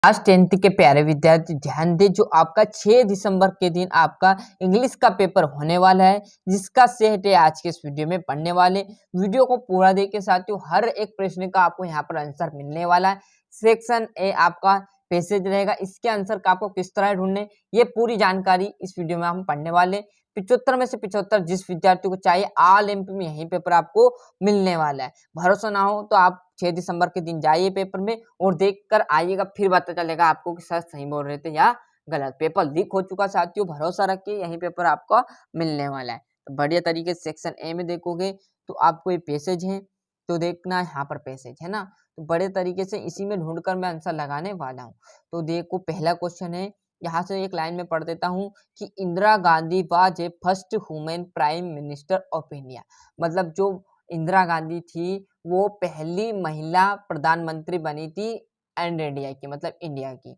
आज 10th के प्यारे विद्यार्थी ध्यान दे, जो आपका 6 दिसंबर के दिन आपका इंग्लिश का पेपर होने वाला है, जिसका सेट है आज के इस वीडियो में पढ़ने वाले। वीडियो को पूरा देखे साथियों, हर एक प्रश्न का आपको यहाँ पर आंसर मिलने वाला है। सेक्शन ए आपका पैसेज रहेगा, इसके आंसर का आपको किस तरह ढूंढने, ये पूरी जानकारी इस वीडियो में हम पढ़ने वाले। 75 में से 75 जिस विद्यार्थी को चाहिए ऑल एमपी में यही पेपर आपको मिलने वाला है। भरोसा ना हो तो आप 6 दिसंबर के दिन जाइए पेपर में और देख कर आइएगा, फिर पता चलेगा आपको कि सर सही बोल रहे थे या गलत। पेपर लीक हो चुका साथियों, भरोसा रखिए यही पेपर आपको मिलने वाला है। तो बढ़िया तरीके से सेक्शन ए में देखोगे तो आपको ये पैसेज है, तो देखना यहाँ पर पैसेज है ना, तो बड़े तरीके से इसी में ढूंढकर मैं आंसर लगाने वाला हूँ। तो देखो पहला क्वेश्चन है, यहाँ से एक लाइन में पढ़ देता हूँ कि Indira Gandhi was a first women prime minister of India. मतलब जो इंदिरा गांधी थी वो पहली महिला प्रधानमंत्री बनी थी एंड इंडिया की, मतलब इंडिया की।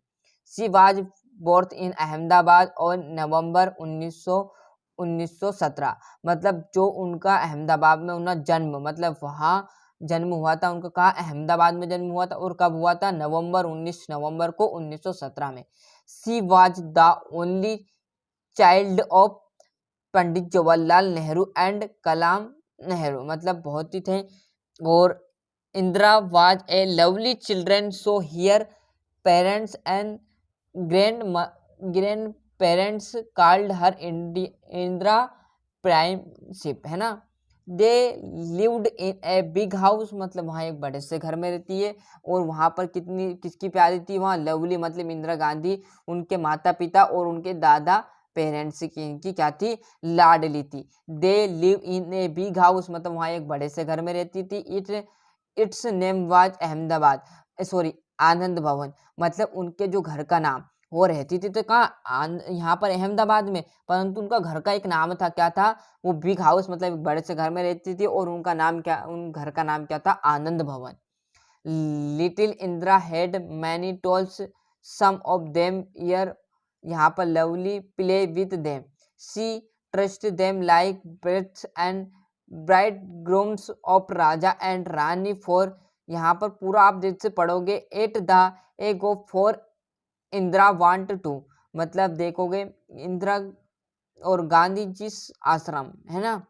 She was born in Ahmedabad और नवंबर 1917। मतलब जो उनका अहमदाबाद में उनका जन्म, मतलब वहाँ जन्म हुआ था उनका, कहा अहमदाबाद में जन्म हुआ था, और कब हुआ था, 19 नवंबर को 1917 में। She was the only child of Pandit Jawaharlal Nehru and कलाम नेहरू, मतलब बहुत ही थे। और Indira was a lovely children, so here parents and grand parents called her Indira प्राइमशिप, है ना। They lived in a big house, मतलब वहाँ एक बड़े से घर में रहती है। और वहाँ पर कितनी किसकी प्यारी थी, वहाँ लवली मतलब इंदिरा गांधी, उनके माता पिता और उनके दादा पेरेंट्स की इनकी क्या थी, लाडली थी। They live in a big house, मतलब वहाँ एक बड़े से घर में रहती थी। Its name was Ahmedabad, sorry Anand Bhavan, मतलब उनके जो घर का नाम, वो रहती थी तो कहाँ, यहाँ पर अहमदाबाद में, परंतु उनका घर का एक नाम था, क्या था वो, बिग हाउस, मतलब एक बड़े से घर में रहती थी और उनका नाम क्या, उन घर का नाम क्या था, Anand Bhavan. Little Indira had many dolls, some of them year, यहाँ पर lovely play with them, see trust them like breaths and bride grooms of raja and rani for, यहाँ पर पूरा आप देख से पढ़ोगे, at the A go for Indira want to, मतलब देखोगे इंदिरा और गांधी जिस आश्रम, है ना,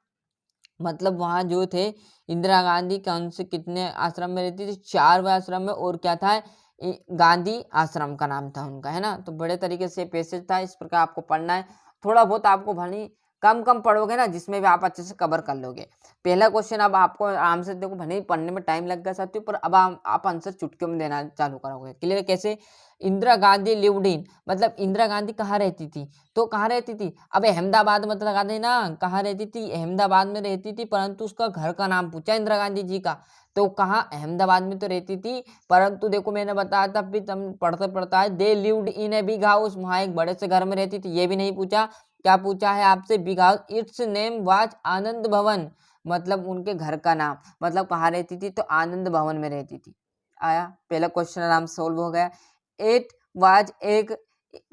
मतलब वहाँ जो थे इंदिरा गांधी कौन से कितने आश्रम में रहती थी, 4वें आश्रम में, और क्या था, गांधी आश्रम का नाम था उनका, है ना। तो बड़े तरीके से पैसेज था, इस प्रकार आपको पढ़ना है। थोड़ा बहुत आपको भनी कम पढ़ोगे ना, जिसमें भी आप अच्छे से कवर कर लोगे। पहला क्वेश्चन अब आपको आराम से देखो, भले ही पढ़ने में टाइम लग गया साथियों, पर अब आप आंसर चुटकियों में देना चालू करोगे। क्लियर कैसे, इंदिरा गांधी लिव्ड इन, मतलब इंदिरा गांधी कहाँ रहती थी, तो कहाँ रहती थी, अब अहमदाबाद में तो लगा देना, कहाँ रहती थी, अहमदाबाद में रहती थी, परंतु उसका घर का नाम पूछा इंदिरा गांधी जी का, तो कहाँ अहमदाबाद में तो रहती थी, परंतु देखो मैंने बताया था, भी तुम पढ़ते पढ़ता है, दे lived in a big house, वहाँ एक बड़े से घर में रहती थी, ये भी नहीं पूछा। क्या पूछा है आपसे, big house, its name was Anand Bhavan, मतलब उनके घर का नाम, मतलब कहाँ रहती थी, तो आनंद भवन में रहती थी। आया, पहला क्वेश्चन आराम से सोल्व हो गया। इट वाज एक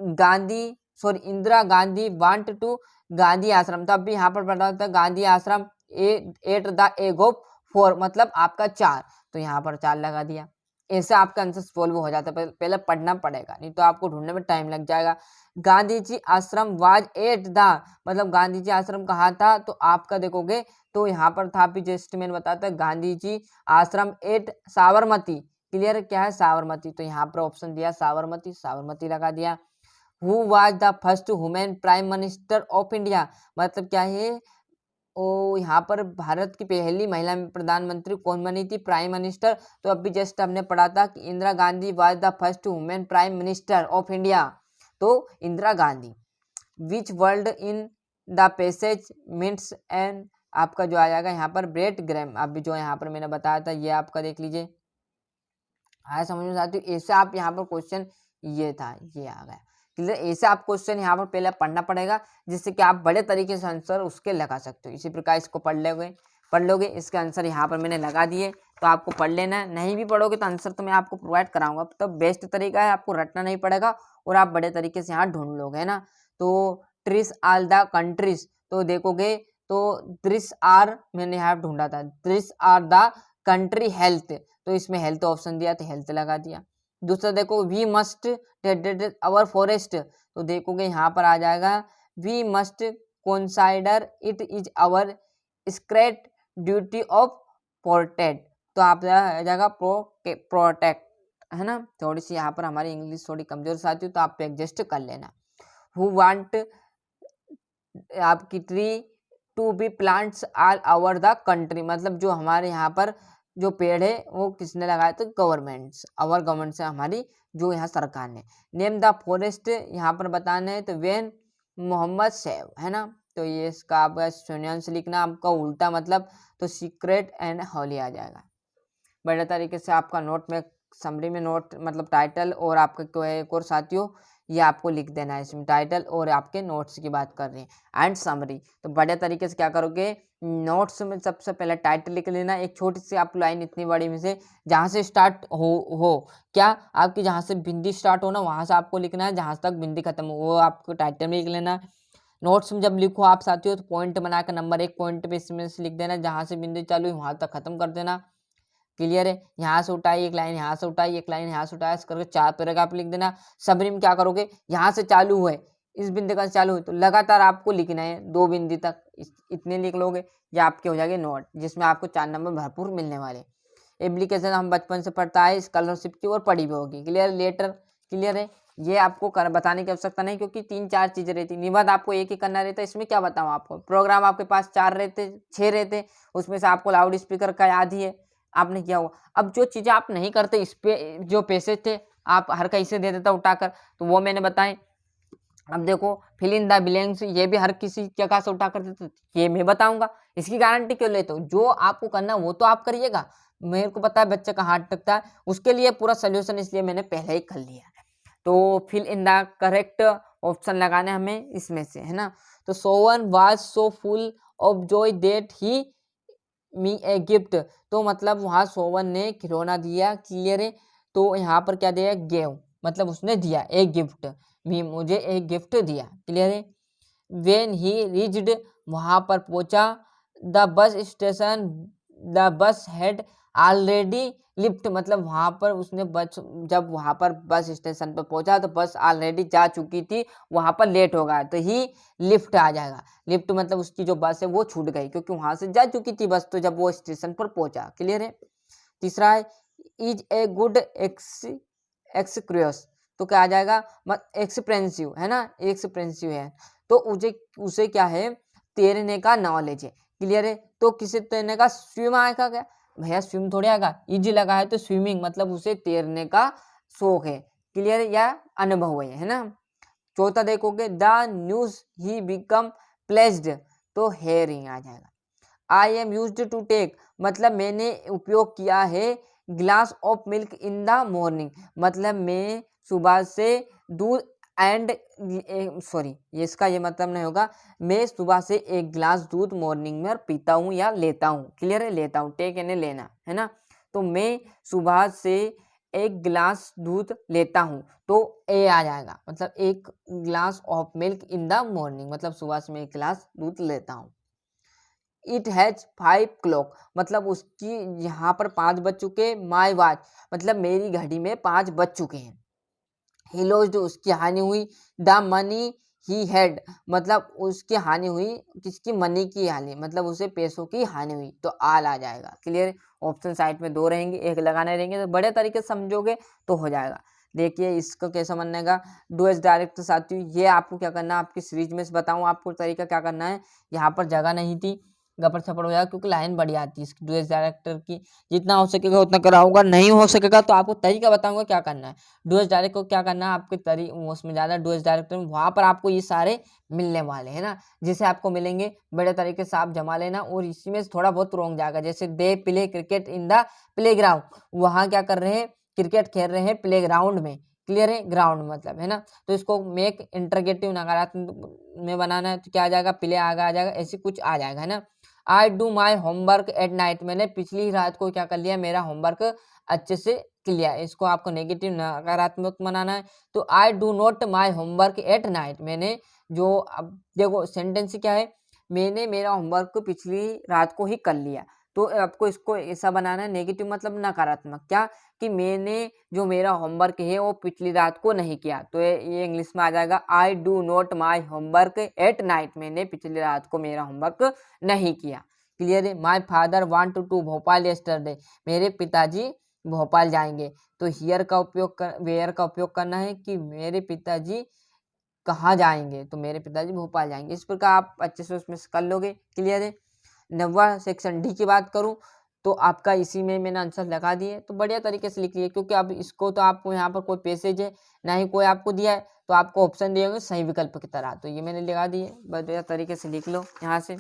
Gandhi, sorry Indira Gandhi want to Gandhi Ashram, तब भी यहाँ पर पढ़ा था गांधी आश्रम, एट द एग ऑफ 4, मतलब आपका 4, तो यहाँ पर 4 लगा दिया। ऐसे आपका आंसर सोल्व हो जाता है, पहले पढ़ना पड़ेगा, नहीं तो आपको ढूंढने में टाइम लग जाएगा। गांधी जी आश्रम वाज एट द, मतलब गांधी जी आश्रम कहाँ था, तो आपका देखोगे तो यहाँ पर था, भी जस्ट मैंने बताया था, गांधी जी आश्रम एट साबरमती। क्लियर, क्या है, साबरमती, तो यहाँ पर ऑप्शन दिया साबरमती, साबरमती लगा दिया। Who was the first women prime minister of India, मतलब क्या है, ओ यहाँ पर भारत की पहली महिला प्रधानमंत्री कौन बनी थी, प्राइम मिनिस्टर, तो अभी जस्ट हमने पढ़ा था कि Indira Gandhi was the first women prime minister of India, तो Indira Gandhi. Which word in the passage means and, आपका जो आ जाएगा यहाँ पर ब्रेट ग्राम, अभी जो यहाँ पर मैंने बताया था, ये आपका देख लीजिए, आया समझ में साथियों। ऐसे आप यहाँ पर क्वेश्चन, ये था, ये आ गया। क्लियर, ऐसे आप क्वेश्चन यहाँ पर पहले पढ़ना पड़ेगा, जिससे कि आप बड़े तरीके से आंसर उसके लगा सकते हो। इसी प्रकार इसको पढ़ लोगे, इसके आंसर यहाँ पर मैंने लगा दिए, तो आपको पढ़ लेना है। नहीं भी पढ़ोगे तो आंसर तो मैं आपको प्रोवाइड कराऊंगा, तो बेस्ट तरीका है, आपको रटना नहीं पड़ेगा और आप बड़े तरीके से यहाँ ढूंढ लोगे, है ना। तो ट्रिस आल द कंट्रीज, तो देखोगे तो दिस आर, मैंने यहाँ ढूंढा था, this are the country health, तो इसमें हेल्थ ऑप्शन दिया तो हेल्थ लगा दिया। दूसरा देखो we must dedicate our forest, तो देखोगे यहाँ पर आ जाएगा we must consider it is our sacred duty of protect, तो आप आ जाएगा प्रोटेक्ट, है ना। थोड़ी सी यहाँ पर हमारी इंग्लिश थोड़ी कमजोर साथी हो तो आप एडजस्ट कर लेना। हु वांट आपकी tree to be plants all over the country, मतलब जो हमारे यहाँ पर जो पेड़ है वो किसने लगाया, तो गवर्नमेंट्स, आवर गवर्नमेंट से हमारी जो यहाँ सरकार ने। नेम द फॉरेस्ट यहाँ पर बताना है तो वेन मोहम्मद सैफ, है ना, तो ये इसका आपका शून्यांश लिखना, आपका उल्टा मतलब तो सीक्रेट एंड होली आ जाएगा। बढ़िया तरीके से आपका नोट में समरी में नोट मतलब टाइटल और आपका क्या है एक और साथियों ये आपको लिख देना है, इसमें टाइटल और आपके नोट्स की बात कर रहे हैं एंड समरी। तो बढ़िया तरीके से क्या करोगे, नोट्स में सबसे पहले टाइटल लिख लेना, एक छोटी सी आप लाइन इतनी बड़ी में से जहाँ से स्टार्ट हो क्या आपकी जहाँ से बिंदी स्टार्ट हो ना वहाँ से आपको लिखना है, जहाँ तक बिंदी खत्म हो वो आपको टाइटल में लिख लेना है। नोट्स में जब लिखो आप साथियों तो पॉइंट बनाकर नंबर 1 पॉइंट पे इसमें से लिख देना, जहाँ से बिंदी चालू है वहाँ तक खत्म कर देना। क्लियर है, यहाँ से उठाई एक लाइन, यहाँ से उठाई एक लाइन, यहाँ से उठाया इस करके 4 पैराग्राफ लिख देना। समरी में क्या करोगे, यहाँ से चालू हुए इस बिंदु का चालू है तो लगातार आपको लिखना है 2 बिंदु तक, इतने लिख लोगे ये आपके हो जाएंगे नोट, जिसमें आपको 4 नंबर भरपूर मिलने वाले। एप्लीकेशन हम बचपन से पढ़ता है स्कॉलरशिप की और पढ़ी भी होगी। क्लियर, लेटर क्लियर है, ये आपको बताने की आवश्यकता नहीं क्योंकि 3-4 चीजें रहती, निबंध आपको एक ही करना रहता है। इसमें क्या बताऊँ आपको, प्रोग्राम आपके पास 4 रहते 6 रहते, उसमें से आपको लाउड स्पीकर का याद ही है आपने किया हुआ। अब जो चीजें आप नहीं करते इस पे जो पैसे थे आप हर कहीं से दे देता उठाकर, तो वो मैंने बताए। अब देखो फिल इन द ब्लैंक्स ये भी हर किसी जगह से उठा कर देते, ये मैं बताऊंगा, इसकी गारंटी क्यों लेते हो, जो आपको करना वो तो आप करिएगा। मेरे को पता है बच्चे का हाथ टकता है, उसके लिए पूरा सोल्यूशन इसलिए मैंने पहले ही कर लिया है। तो fill in the correct option लगाने हमें इसमें से, है ना। तो Sovan was so full of joy that he me a gift, तो मतलब वहाँ सोवन ने खिलौना दिया। क्लियर है, तो यहाँ पर क्या दिया, गेव मतलब उसने दिया एक गिफ्ट, मी मुझे एक गिफ्ट दिया। क्लियर है, वेन ही रीच्ड वहाँ पर पहुंचा, the bus station the bus had already lift, मतलब वहाँ पर उसने बस जब वहाँ पर बस स्टेशन पर पहुंचा तो बस ऑलरेडी जा चुकी थी, वहाँ पर लेट हो गया तो ही लिफ्ट आ जाएगा। लिफ्ट मतलब उसकी जो बस है वो छूट गई क्योंकि वहाँ से जा चुकी थी बस, तो जब वो स्टेशन पर पहुंचा। क्लियर है, तीसरा है इज ए गुड एक्सक्रियस, तो क्या आ जाएगा, एक्सप्रेंसिव, है ना, एक्सप्रेंसिव है तो उसे क्या है तैरने का नॉलेज है। क्लियर है, तो किसे तैरने का, स्विम आएगा क्या भैया, स्विम थोड़ी आएगा, इजी लगा है तो स्विमिंग मतलब उसे तैरने का शौक है। क्लियर है, या अनुभव है ना। चौथा देखोगे the news he become placed, तो हेयरिंग आ जाएगा। I am used to take मतलब मैंने उपयोग किया है glass of milk in the morning, मतलब मैं सुबह से दूध एंड सॉरी ये इसका ये मतलब नहीं होगा, मैं सुबह से एक गिलास दूध मॉर्निंग में पीता हूँ या लेता हूँ। क्लियर है, लेता हूँ, टेक यानी लेना, है ना। तो मैं सुबह से एक गिलास दूध लेता हूँ, तो ए आ जाएगा, मतलब एक glass of milk in the morning मतलब सुबह से मैं एक गिलास दूध लेता हूँ। इट हैज 5 क्लॉक मतलब उसकी यहाँ पर 5 बज चुके, माई वॉच मतलब मेरी घड़ी में 5 बज चुके हैं। ही लॉस्ट उसकी हानि हुई, द मनी ही हैड मतलब उसकी हानि हुई, किसकी, मनी की हानि मतलब उसे पैसों की हानि हुई, तो आल आ जाएगा। क्लियर, ऑप्शन साइड में 2 रहेंगे, एक लगाने रहेंगे, तो बड़े तरीके से समझोगे तो हो जाएगा। देखिए इसको कैसे बनने का, डू एस डायरेक्ट साथियों, ये आपको क्या करना है, आपकी सीरीज में से बताऊँ आपको तरीका क्या करना है। यहाँ पर जगह नहीं थी, गपर छपड़ हो जाएगा क्योंकि लाइन बड़ी आती है इसकी डू एस डायरेक्टर की, जितना हो सकेगा उतना कराऊंगा, नहीं हो सकेगा तो आपको तरीका बताऊंगा क्या करना है। डूएस डायरेक्ट को क्या करना है, आपके उसमें ज़्यादा डूएस डायरेक्टर में वहाँ पर आपको ये सारे मिलने वाले हैं ना, जिसे आपको मिलेंगे बड़े तरीके से आप जमा लेना। और इसी में थोड़ा बहुत रोंग जाएगा, जैसे they play cricket in the play ground, वहाँ क्या कर रहे हैं, क्रिकेट खेल रहे हैं प्ले ग्राउंड में। क्लियर है, ग्राउंड मतलब, है ना। तो इसको मेक इंटरगेटिव नकारात्मक में बनाना है तो क्या आ जाएगा, प्ले आगे आ जाएगा, ऐसे कुछ आ जाएगा, है ना। I do my homework at night, मैंने पिछली रात को क्या कर लिया, मेरा होमवर्क अच्छे से किया, इसको आपको नेगेटिव नकारात्मक बनाना है। तो I do not my homework at night, मैंने जो अब देखो सेंटेंस क्या है, मैंने मेरा होमवर्क पिछली रात को ही कर लिया, तो आपको इसको ऐसा बनाना है, नेगेटिव मतलब नकारात्मक, क्या कि मैंने जो मेरा होमवर्क है वो पिछली रात को नहीं किया, तो ये इंग्लिश में आ जाएगा I do not my homework at night, मैंने पिछली रात को मेरा होमवर्क नहीं किया। क्लियर है। My father want to Bhopal yesterday, मेरे पिताजी भोपाल जाएंगे, तो हियर का उपयोग कर, वेयर का उपयोग करना है कि मेरे पिताजी कहाँ जाएंगे, तो मेरे पिताजी भोपाल जाएंगे। इस प्रकार आप अच्छे से उसमें कर लोगे। क्लियर है। 9वां सेक्शन डी की बात करूं तो आपका इसी में मैंने आंसर लगा दिए, तो बढ़िया तरीके से लिख लिए, क्योंकि अब इसको तो आपको यहाँ पर कोई पैसेज है ना ही कोई आपको दिया है, तो आपको ऑप्शन दिए होंगे सही विकल्प की तरह, तो ये मैंने लगा दिए। बढ़िया तरीके से लिख लो। यहाँ से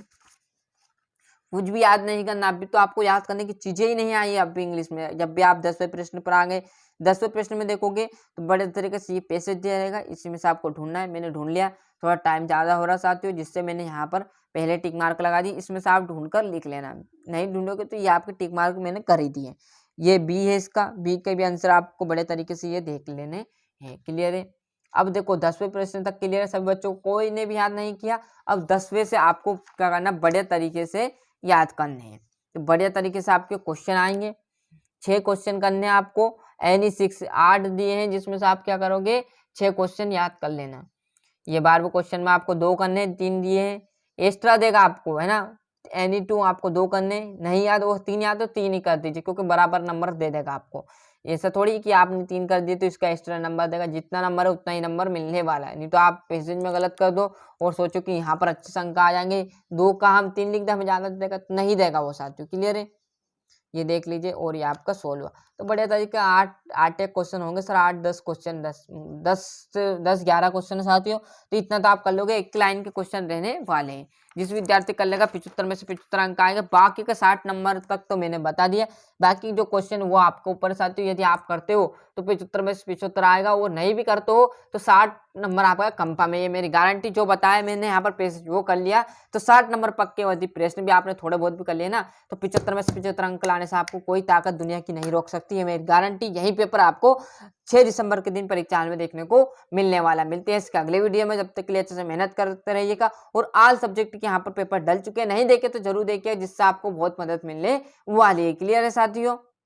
कुछ भी याद नहीं करना, अभी तो आपको याद करने की चीजें ही नहीं आई अभी इंग्लिश में। जब भी आप 10वें प्रश्न पर आ गए, 10वें प्रश्न में देखोगे तो बड़े तरीके से ये पैसेज दिया रहेगा, इसी में से आपको ढूंढना है। मैंने ढूंढ लिया, थोड़ा टाइम ज़्यादा हो रहा साथियों, जिससे मैंने यहाँ पर पहले टिक मार्क लगा दी। इसमें से आप ढूंढ कर लिख लेना, नहीं ढूंढोगे तो ये आपके टिक मार्क मैंने कर ही दिए। ये बी है, इसका बी के भी आंसर आपको बड़े तरीके से ये देख लेने हैं। क्लियर है। अब देखो 10वें प्रश्न तक क्लियर है सभी बच्चों को, कोई ने भी याद नहीं किया। अब 10वें से आपको क्या करना, बड़े तरीके से याद करने हैं, तो बढ़िया तरीके से आपके क्वेश्चन आएंगे। 6 क्वेश्चन करने हैं आपको, एनी 6 8 दिए हैं, जिसमें से आप क्या करोगे 6 क्वेश्चन याद कर लेना। ये 12वें क्वेश्चन में आपको 2 करने, 3 दिए हैं, एक्स्ट्रा देगा आपको, है ना। एनी 2 आपको 2 करने, नहीं याद वो 3 याद तो 3 ही कर दीजिए, क्योंकि बराबर नंबर दे देगा आपको। ऐसा थोड़ी कि आपने 3 कर दिए तो इसका एक्स्ट्रा नंबर देगा, जितना नंबर है उतना ही नंबर मिलने वाला है। नहीं तो आप पैसेज में गलत कर दो और सोचो कि यहाँ पर अच्छे अंक आ जाएंगे, 2 का हम 3 लिख दे, हमें ज़्यादा देगा, तो नहीं देगा वो साथियों। क्लियर है। ये देख लीजिए, और ये आपका 16वां। तो बढ़िया तरीके 8 एक क्वेश्चन होंगे सर, 8-10 क्वेश्चन, 10-11 क्वेश्चन साथियों, तो इतना तो आप कर लोगे। एक लाइन के क्वेश्चन रहने वाले हैं, जिस विद्यार्थी कर लेगा 75 में से 75 अंक आएंगे। बाकी का 60 नंबर तक तो मैंने बता दिया, बाकी जो क्वेश्चन वो आपके ऊपर साथियों। यदि आप करते हो तो 75 में से 75 आएगा, वो नहीं भी करते हो तो 60 नंबर आपका कंफर्म है, ये मेरी गारंटी। जो बताया मैंने यहाँ पर पेश वो कर लिया तो 60 नंबर पक्के। यदि प्रश्न भी आपने थोड़े बहुत भी कर लिए ना, तो 75 में से 75 अंक लाने से आपको कोई ताकत दुनिया की नहीं रोक सकती है, मेरी गारंटी। यही पेपर आपको 6 दिसंबर के दिन परीक्षा में देखने को मिलने वाला। मिलते हैं इसके अगले वीडियो में, जब तक के लिए अच्छे से मेहनत करते रहिएगा। और ऑल सब्जेक्ट के यहाँ पर पेपर डल चुके हैं, नहीं देखे तो जरूर देखिए, जिससे आपको बहुत मदद मिलने वाली है। क्लियर है साथियों।